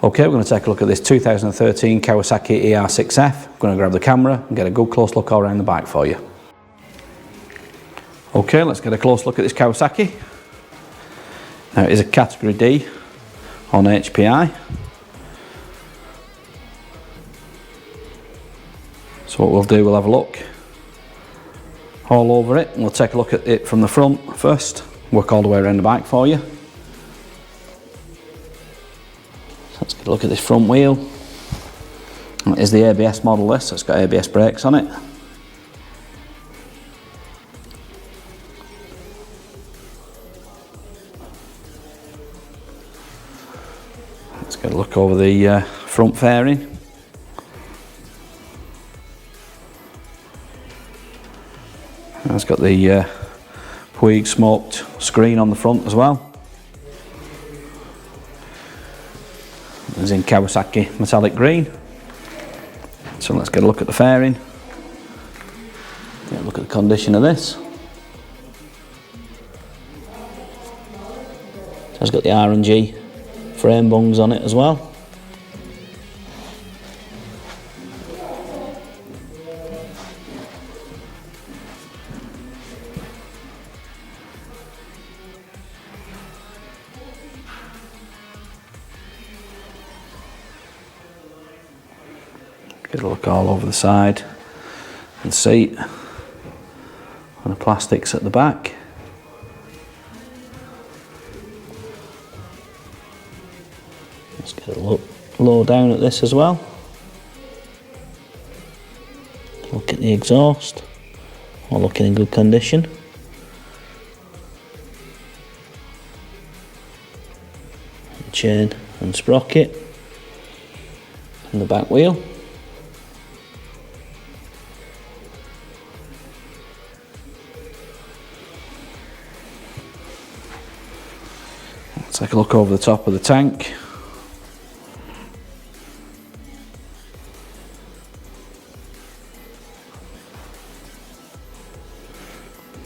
Okay, we're going to take a look at this 2013 Kawasaki ER6F. I'm going to grab the camera and get a good close look all around the bike for you. Okay, let's get a close look at this Kawasaki. Now it is a category D on HPI. So what we'll do, we'll have a look all over it and we'll take a look at it from the front first, work all the way around the bike for you. Let's get a look at this front wheel. It is the ABS model this, so it's got ABS brakes on it. Let's get a look over the front fairing. It's got the Puig smoked screen on the front as well. It's in Kawasaki metallic green. So let's get a look at the fairing. Get a look at the condition of this. So it's got the R&G frame bungs on it as well. Get a look all over the side and seat and the plastics at the back. Let's get a look low down at this as well. Look at the exhaust, all looking in good condition. The chain and sprocket and the back wheel. Take a look over the top of the tank.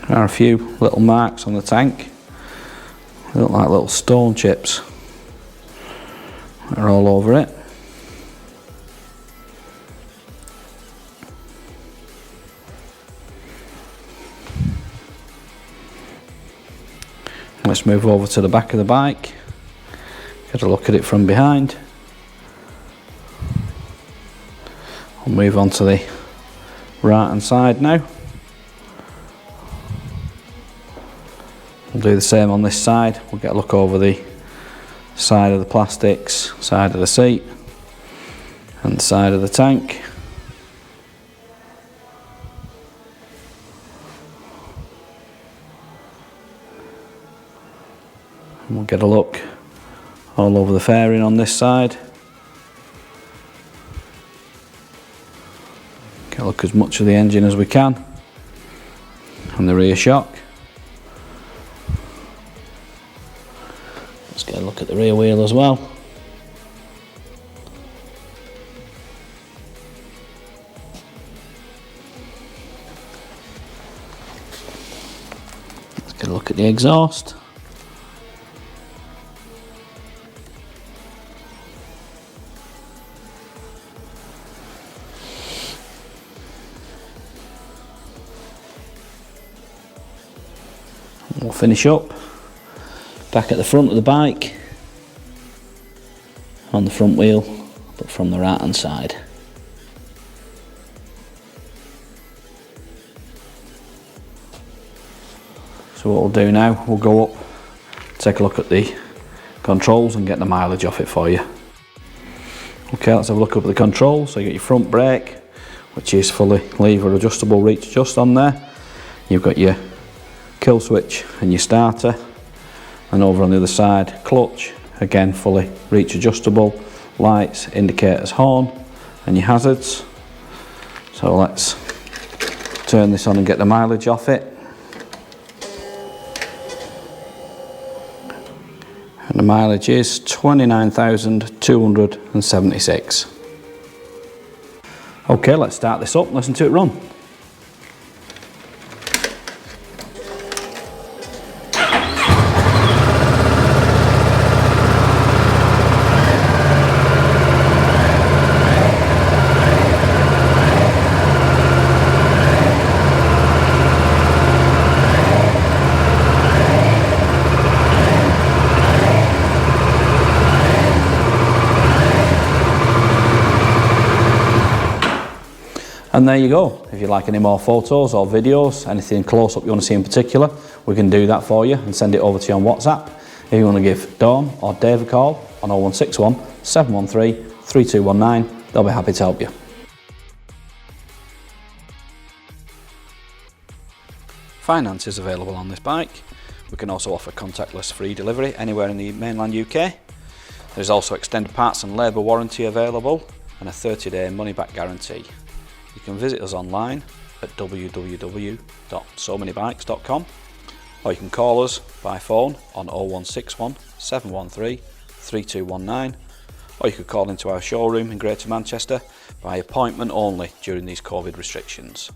There are a few little marks on the tank. They look like little stone chips. They're all over it. Let's move over to the back of the bike, get a look at it from behind. I'll move on to the right hand side now. We'll do the same on this side. We'll get a look over the side of the plastics, side of the seat and the side of the tank. And we'll get a look all over the fairing on this side. Get a look as much of the engine as we can and the rear shock. Let's get a look at the rear wheel as well. Let's get a look at the exhaust. We'll finish up back at the front of the bike on the front wheel, but from the right hand side. So what we'll do now, we'll go up, take a look at the controls and get the mileage off it for you. Okay, let's have a look up at the controls. So you got your front brake, which is fully lever adjustable, reach adjust on there. You've got your kill switch and your starter, and over on the other side clutch, again fully reach adjustable, lights, indicators, horn and your hazards. So let's turn this on and get the mileage off it. And the mileage is 29,276. Okay, let's start this up and listen to it run. And there you go. If you'd like any more photos or videos, anything close up you want to see in particular, we can do that for you and send it over to you on WhatsApp. If you want to give Dawn or Dave a call on 0161 713 3219, they'll be happy to help you. Finance is available on this bike. We can also offer contactless free delivery anywhere in the mainland UK. There's also extended parts and labour warranty available and a 30-day money-back guarantee. You can visit us online at www.SoManyBikes.com, or you can call us by phone on 0161 713 3219, or you could call into our showroom in Greater Manchester by appointment only during these COVID restrictions.